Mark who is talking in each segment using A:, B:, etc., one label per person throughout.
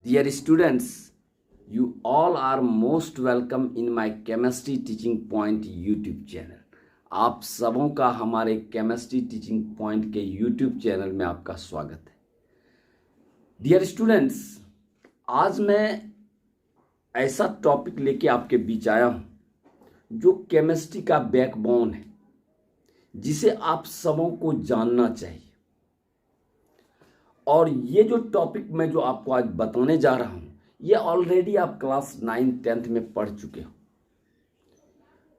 A: Dear students, you all are most welcome in my Chemistry Teaching Point YouTube channel. आप सबों का हमारे chemistry teaching point के YouTube channel में आपका स्वागत है। डियर स्टूडेंट्स, आज मैं ऐसा टॉपिक लेके आपके बीच आया हूं जो केमिस्ट्री का बैकबोन है, जिसे आप सबों को जानना चाहिए। और ये जो टॉपिक मैं जो आपको आज बताने जा रहा हूं, ये ऑलरेडी आप क्लास 9 10th में पढ़ चुके हो,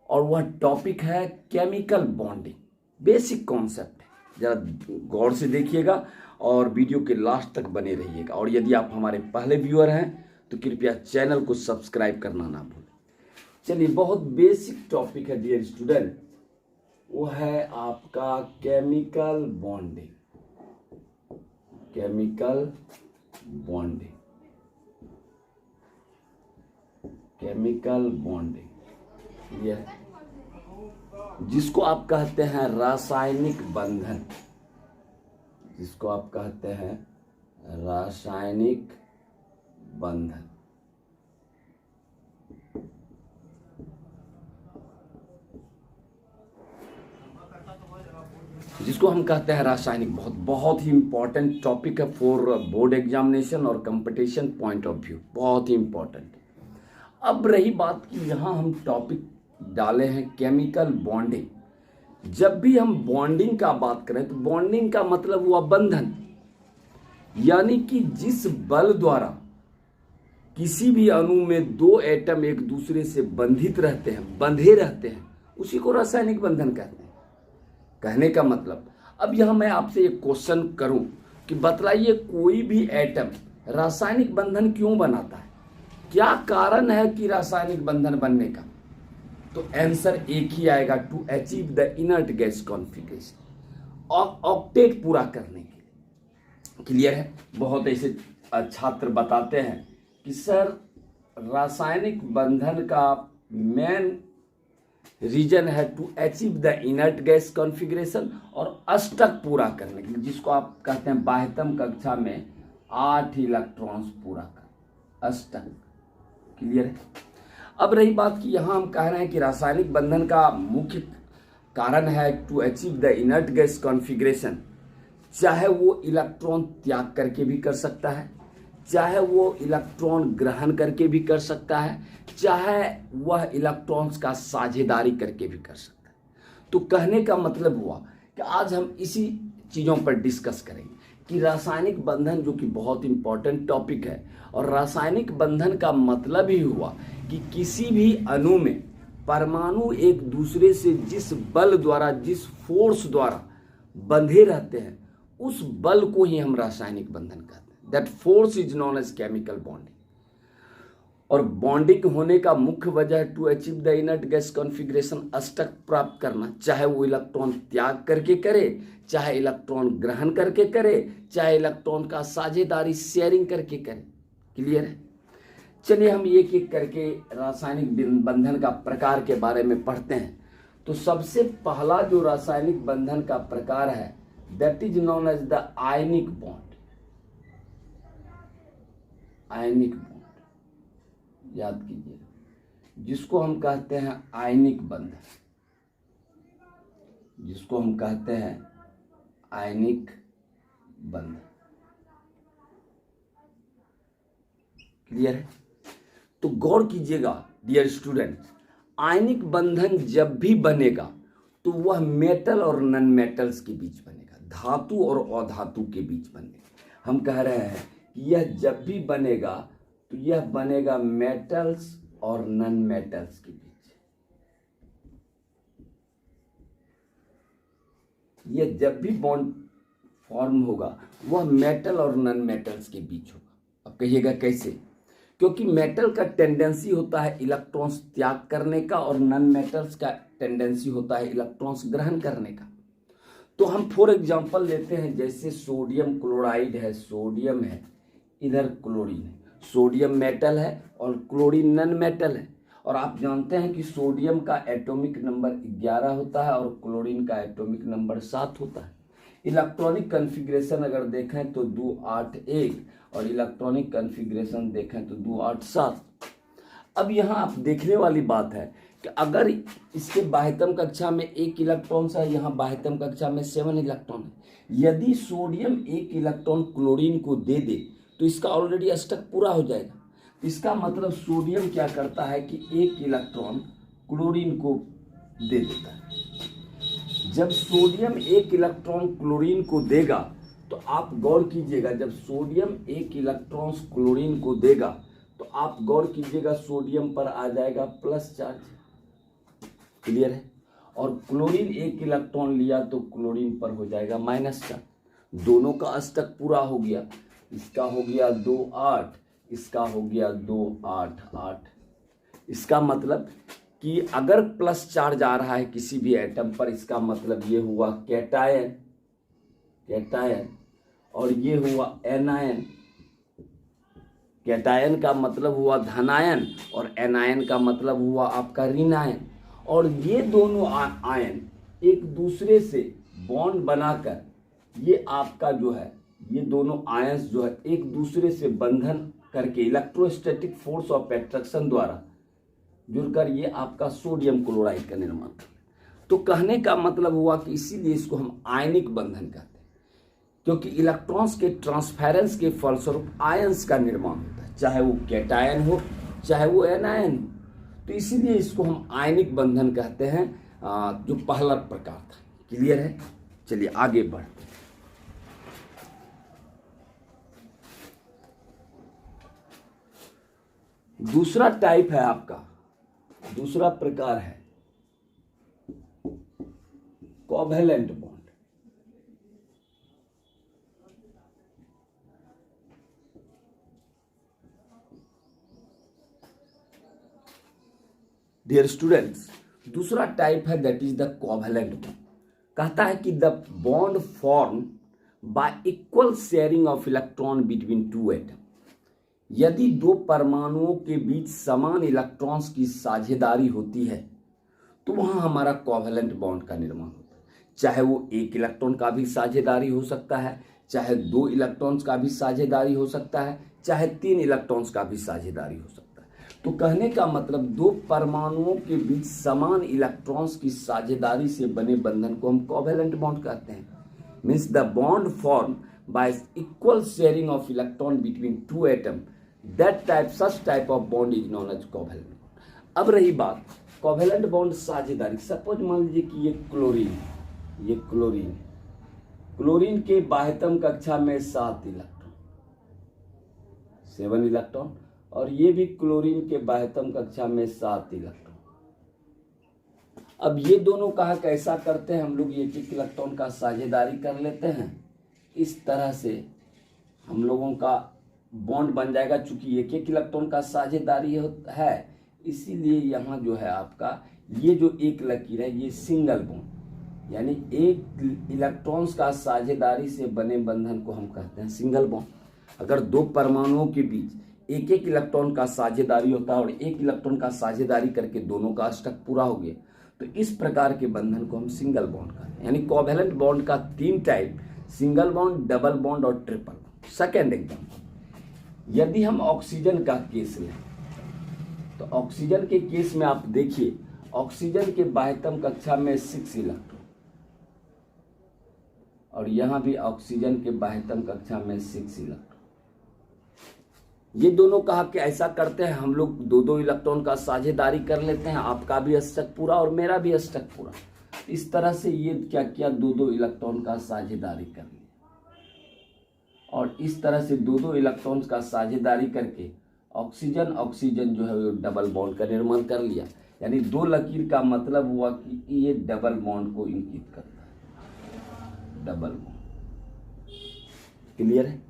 A: और वह टॉपिक है केमिकल बॉन्डिंग। बेसिक कॉन्सेप्ट है, जरा गौर से देखिएगा और वीडियो के लास्ट तक बने रहिएगा। और यदि आप हमारे पहले व्यूअर हैं तो कृपया चैनल को सब्सक्राइब करना ना भूलें। चलिए, बहुत बेसिक टॉपिक है डियर स्टूडेंट, वो है आपका chemical bonding. Chemical bonding, chemical bonding, यह जिसको आप कहते हैं रासायनिक बंधन, जिसको आप कहते हैं रासायनिक बंधन। जिसको हम कहते हैं रासायनिक, बहुत ही इंपॉर्टेंट टॉपिक है फॉर बोर्ड एग्जामिनेशन और कंपटीशन पॉइंट ऑफ व्यू, बहुत ही इंपॉर्टेंट। अब रही बात कि यहाँ हम टॉपिक डाले हैं केमिकल बॉन्डिंग। जब भी हम बॉन्डिंग का बात करें तो बॉन्डिंग का मतलब हुआ बंधन, यानी कि जिस बल द्वारा किसी भी अणु में दो एटम एक दूसरे से बंधित रहते हैं, बंधे रहते हैं, उसी को रासायनिक बंधन कहते हैं। कहने का मतलब, अब यहां मैं आपसे एक क्वेश्चन करूं कि बतलाइए कोई भी एटम रासायनिक बंधन क्यों बनाता है, क्या कारण है कि रासायनिक बंधन बनने का? तो आंसर एक ही आएगा, to achieve the inert gas configuration, octet पूरा करने के लिए। क्लियर है? बहुत ऐसे छात्र बताते हैं कि सर रासायनिक बंधन का मेन रीजन है to achieve the inert gas configuration और अष्टक पूरा करने के लिए, जिसको आप कहते हैं बाह्यतम कक्षा में 8 इलेक्ट्रॉन्स पूरा कर, अष्टक। क्लियर है? अब रही बात कि यहां हम कह रहे हैं कि रासायनिक बंधन का मुख्य कारण है to achieve the inert gas configuration. चाहे वो इलेक्ट्रॉन त्याग करके भी कर सकता है, चाहे वो इलेक्ट्रॉन ग्रहण करके भी कर सकता है, चाहे वह इलेक्ट्रॉन्स का साझेदारी करके भी कर सकता है। तो कहने का मतलब हुआ कि आज हम इसी चीज़ों पर डिस्कस करेंगे कि रासायनिक बंधन, जो कि बहुत इंपॉर्टेंट टॉपिक है, और रासायनिक बंधन का मतलब ही हुआ कि किसी भी अणु में परमाणु एक दूसरे से जिस बल द्वारा, जिस फोर्स द्वारा बंधे रहते हैं, उस बल को ही हम रासायनिक बंधन कहते हैं। That force is known as chemical bonding. और बॉन्डिंग होने का मुख्य वजह to achieve the inert gas configuration, अष्टक प्राप्त करना, चाहे वो इलेक्ट्रॉन त्याग करके करे, चाहे इलेक्ट्रॉन ग्रहण करके करे, चाहे इलेक्ट्रॉन का साझेदारी शेयरिंग करके करे। क्लियर है? चलिए हम एक एक करके रासायनिक बंधन का प्रकार के बारे में पढ़ते हैं। तो सबसे पहला जो रासायनिक बंधन का प्रकार है, that is known as the ionic bond. Ionic bond याद कीजिए, जिसको हम कहते हैं आयनिक बंधन, जिसको हम कहते हैं आयनिक बंधन। क्लियर है? तो गौर कीजिएगा डियर स्टूडेंट, आयनिक बंधन जब भी बनेगा तो वह मेटल और नॉन मेटल्स के बीच बनेगा, धातु और अधातु के बीच बनेगा। हम कह रहे हैं कि यह जब भी बनेगा तो यह बनेगा मेटल्स और नॉन मेटल्स के बीच। यह जब भी बॉन्ड फॉर्म होगा वह मेटल और नॉन मेटल्स के बीच होगा। अब कहिएगा कैसे? क्योंकि मेटल का टेंडेंसी होता है इलेक्ट्रॉन्स त्याग करने का, और नॉन मेटल्स का टेंडेंसी होता है इलेक्ट्रॉन्स ग्रहण करने का। तो हम फॉर एग्जांपल लेते हैं, जैसे सोडियम क्लोराइड है, सोडियम है, इधर क्लोरीन है। सोडियम मेटल है और क्लोरीन नॉन मेटल है। और आप जानते हैं कि सोडियम का एटॉमिक नंबर 11 होता है और क्लोरीन का एटॉमिक नंबर 7 होता है। इलेक्ट्रॉनिक कन्फिग्रेशन अगर देखें तो 2 8 1 और इलेक्ट्रॉनिक कन्फिग्रेशन देखें तो 2 8 7। अब यहाँ आप देखने वाली बात है कि अगर इसके बाह्यतम कक्षा में 1 इलेक्ट्रॉन है, यहाँ बाह्यतम कक्षा में 7 इलेक्ट्रॉन है, यदि सोडियम 1 इलेक्ट्रॉन क्लोरीन को दे दे तो इसका ऑलरेडी अष्टक पूरा हो जाएगा। इसका मतलब सोडियम क्या करता है कि 1 इलेक्ट्रॉन क्लोरीन को दे देता है। जब सोडियम 1 इलेक्ट्रॉन क्लोरीन को देगा तो आप गौर कीजिएगा, जब सोडियम 1 इलेक्ट्रॉन क्लोरीन को देगा तो आप गौर कीजिएगा सोडियम पर आ जाएगा प्लस चार्ज। क्लियर है? और क्लोरीन 1 इलेक्ट्रॉन लिया तो क्लोरीन पर हो जाएगा माइनस चार्ज। दोनों का अष्टक पूरा हो गया। इसका हो गया 2 8, इसका हो गया 2 8 8। इसका मतलब कि अगर प्लस चार्ज आ रहा है किसी भी एटम पर, इसका मतलब ये हुआ कैटायन, कैटायन, और ये हुआ एनायन। कैटायन का मतलब हुआ धनायन और एनायन का मतलब हुआ आपका ऋणायन। और ये दोनों आयन एक दूसरे से बॉन्ड बनाकर ये आपका जो है, ये दोनों आयंस जो है एक दूसरे से बंधन करके इलेक्ट्रोस्टैटिक फोर्स ऑफ एट्रैक्शन द्वारा जुड़कर ये आपका सोडियम क्लोराइड का निर्माण कर। तो कहने का मतलब हुआ कि इसीलिए इसको हम आयनिक बंधन कहते हैं, क्योंकि इलेक्ट्रॉन्स के ट्रांसफेरेंस के फलस्वरूप आयंस का निर्माण होता है, चाहे वो कैटायन हो चाहे वो एनायन हो। तो इसीलिए इसको हम आयनिक बंधन कहते हैं, जो पहला प्रकार था। क्लियर है? चलिए आगे बढ़ते हैं। दूसरा टाइप है आपका, दूसरा प्रकार है कोवैलेंट बॉन्ड। डियर स्टूडेंट्स, दूसरा टाइप है that is the covalent bond. कहता है कि the bond form by equal sharing of electron between two atom. यदि दो परमाणुओं के बीच समान इलेक्ट्रॉन्स की साझेदारी होती है तो वहां हमारा कोवैलेंट बॉन्ड का निर्माण होता है। चाहे वो 1 इलेक्ट्रॉन का भी साझेदारी हो सकता है, चाहे 2 इलेक्ट्रॉन्स का भी साझेदारी हो सकता है, चाहे 3 इलेक्ट्रॉन्स का भी साझेदारी हो सकता है। तो कहने का मतलब दो परमाणुओं के बीच समान इलेक्ट्रॉन्स की साझेदारी से बने बंधन को हम कोवैलेंट बॉन्ड कहते हैं। Means the bond form by equal sharing of electron between two atom, that type, such type of bond is known as covalent bond. अब रही बात कोवैलेंट बॉन्ड साझेदारी। सपोज मान लीजिए कि ये क्लोरीन, ये क्लोरीन, क्लोरीन के बाह्यतम कक्षा में 7 इलेक्ट्रॉन, 7 इलेक्ट्रॉन, और ये भी क्लोरीन के बाह्यतम कक्षा में 7 इलेक्ट्रॉन। अब ये दोनों कहा कैसा करते हैं हम लोग, एक एक इलेक्ट्रॉन का साझेदारी कर लेते हैं। इस तरह से हम लोगों का बॉन्ड बन जाएगा। चूंकि एक एक इलेक्ट्रॉन का साझेदारी है, इसीलिए यहाँ जो है आपका ये जो एक लकीर है ये सिंगल बॉन्ड, यानी एक इलेक्ट्रॉन्स का साझेदारी से बने बंधन को हम कहते हैं सिंगल बॉन्ड। अगर दो परमाणुओं के बीच एक एक इलेक्ट्रॉन का साझेदारी होता है और एक इलेक्ट्रॉन का साझेदारी करके दोनों का अष्टक पूरा हो गया, तो इस प्रकार के बंधन को हम सिंगल बॉन्ड कहते हैं। यानी कोवैलेंट बॉन्ड का 3 type, single bond, double bond और ट्रिपल बॉन्ड। सेकेंड एग्जाम्पल, यदि हम ऑक्सीजन का केस लें तो ऑक्सीजन के केस में आप देखिए, ऑक्सीजन के बाह्यतम कक्षा में 6 इलेक्ट्रॉन, और यहां भी ऑक्सीजन के बाह्यतम कक्षा में 6 इलेक्ट्रॉन। ये दोनों कहा कि ऐसा करते हैं हम लोग 2-2 इलेक्ट्रॉन का साझेदारी कर लेते हैं, आपका भी अष्टक पूरा और मेरा भी अष्टक पूरा। इस तरह से ये क्या किया, 2-2 इलेक्ट्रॉन का साझेदारी कर लिया, और इस तरह से 2-2 इलेक्ट्रॉन्स का साझेदारी करके ऑक्सीजन ऑक्सीजन जो है वो डबल बॉन्ड का निर्माण कर लिया। यानी 2 लकीर का मतलब हुआ कि ये डबल बॉन्ड को इंगित करता है, डबल बॉन्ड। क्लियर है?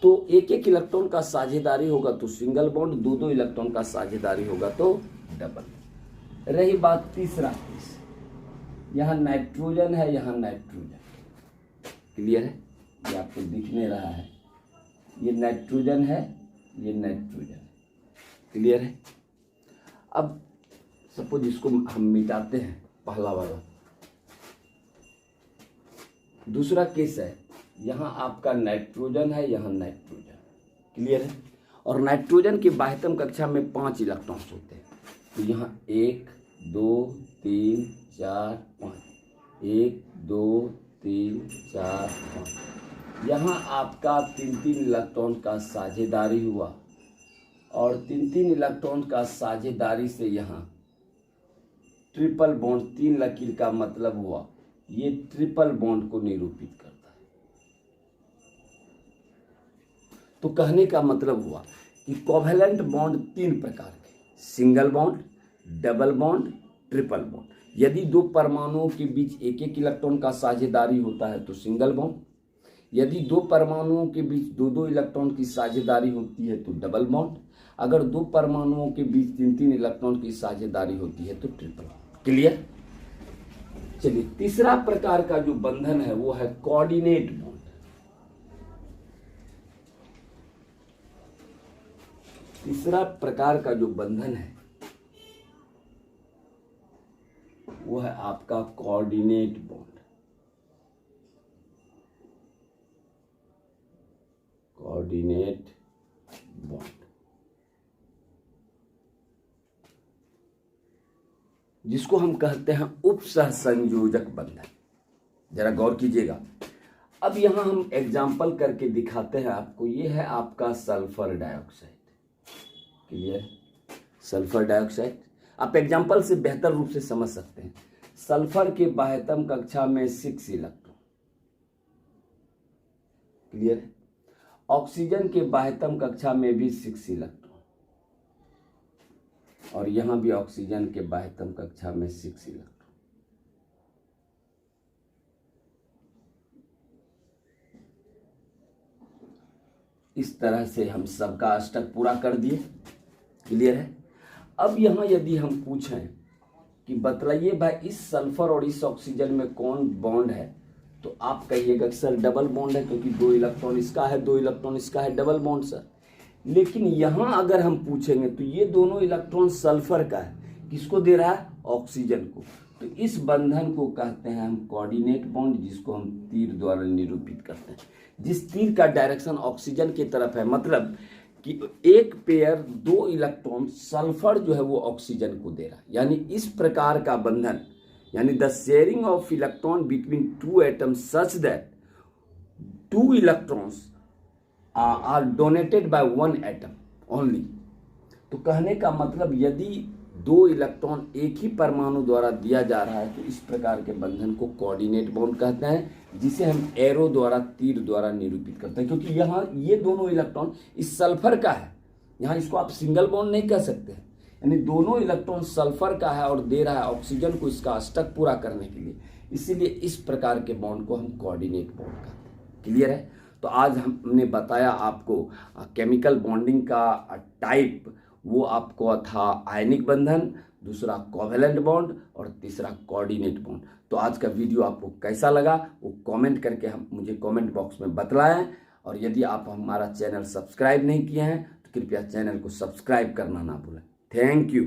A: तो एक एक इलेक्ट्रॉन का साझेदारी होगा तो सिंगल बॉन्ड, 2-2 इलेक्ट्रॉन का साझेदारी होगा तो डबल। रही बात तीसरा केस, यहाँ नाइट्रोजन है, यहाँ नाइट्रोजन। क्लियर है? ये आपको दिख नहीं रहा है, ये नाइट्रोजन है, ये नाइट्रोजन है। क्लियर है? अब सपोज इसको हम मिटाते हैं, पहला वाला, दूसरा केस है, यहाँ आपका नाइट्रोजन है, यहाँ नाइट्रोजन, क्लियर है। और नाइट्रोजन की बाह्यतम कक्षा में 5 इलेक्ट्रॉन्स होते हैं। तो यहाँ 1 2 3 4 5, 1 2 3 4 5। यहाँ आपका 3-3 इलेक्ट्रॉन का साझेदारी हुआ, और 3-3 इलेक्ट्रॉन का साझेदारी से यहाँ ट्रिपल बॉन्ड, 3 लकीर का मतलब हुआ ये ट्रिपल बॉन्ड को निरूपित करता है। तो कहने का मतलब हुआ कि कोवेलेंट बॉन्ड 3 प्रकार के, single bond, double bond, triple bond. यदि 2 परमाणुओं के बीच एक एक इलेक्ट्रॉन का साझेदारी होता है तो सिंगल बॉन्ड, यदि 2 परमाणुओं के बीच 2-2 इलेक्ट्रॉन की साझेदारी होती है तो डबल बॉन्ड, अगर 2 परमाणुओं के बीच 3-3 इलेक्ट्रॉन की साझेदारी होती है तो ट्रिपल बॉन्ड, क्लियर। चलिए, तीसरा प्रकार का जो बंधन है वो है कोऑर्डिनेट बॉन्ड। तीसरा प्रकार का जो बंधन है वो है आपका कोऑर्डिनेट बॉन्ड। कोऑर्डिनेट बॉन्ड, जिसको हम कहते हैं उपसहसंयोजक बंधन। जरा गौर कीजिएगा। अब यहां हम एग्जाम्पल करके दिखाते हैं आपको। ये है आपका sulphur dioxide, clear. Sulphur dioxide आप एग्जाम्पल से बेहतर रूप से समझ सकते हैं। सल्फर के बाह्यतम कक्षा में 6 इलेक्ट्रॉन, क्लियर। ऑक्सीजन के बाह्यतम कक्षा में भी 6 इलेक्ट्रॉन, और यहां भी ऑक्सीजन के बाह्यतम कक्षा में 6 इलेक्ट्रॉन। इस तरह से हम सबका अष्टक पूरा कर दिए, क्लियर है। अब यहां यदि हम पूछें कि बतलाइए भाई इस सल्फर और इस ऑक्सीजन में कौन बॉन्ड है, तो आप कहिएगा कि सर डबल बॉन्ड है, क्योंकि 2 इलेक्ट्रॉन इसका है, 2 इलेक्ट्रॉन इसका है, डबल बॉन्ड सर। लेकिन यहां अगर हम पूछेंगे तो ये दोनों इलेक्ट्रॉन सल्फर का है, किसको दे रहा है, ऑक्सीजन को। तो इस बंधन को कहते हैं हम कोऑर्डिनेट बॉन्ड, जिसको हम तीर द्वारा निरूपित करते हैं। जिस तीर का डायरेक्शन ऑक्सीजन की तरफ है, मतलब कि एक पेयर 2 इलेक्ट्रॉन सल्फर जो है वो ऑक्सीजन को दे रहा है। यानी इस प्रकार का बंधन, यानी the sharing of electron between 2 atoms such that 2 electrons are donated by 1 atom only. तो कहने का मतलब यदि 2 इलेक्ट्रॉन एक ही परमाणु द्वारा दिया जा रहा है तो इस प्रकार के बंधन को कोऑर्डिनेट बॉन्ड कहते हैं, जिसे हम एरो द्वारा, तीर द्वारा निरूपित करते हैं। क्योंकि यहाँ ये दोनों इलेक्ट्रॉन इस सल्फर का है, यहाँ इसको आप सिंगल बॉन्ड नहीं कह सकते हैं। यानी दोनों इलेक्ट्रॉन सल्फर का है और दे रहा है ऑक्सीजन को इसका अष्टक पूरा करने के लिए, इसीलिए इस प्रकार के बॉन्ड को हम कोऑर्डिनेट बॉन्ड कहते हैं, क्लियर है। तो आज हमने बताया आपको केमिकल बॉन्डिंग का टाइप। वो आपको था आयनिक बंधन, दूसरा कोवेलेंट बॉन्ड और तीसरा कोऑर्डिनेट बॉन्ड। तो आज का वीडियो आपको कैसा लगा वो कमेंट करके हम मुझे कमेंट बॉक्स में बतलाएं। और यदि आप हमारा चैनल सब्सक्राइब नहीं किए हैं तो कृपया चैनल को सब्सक्राइब करना ना भूलें। Thank you.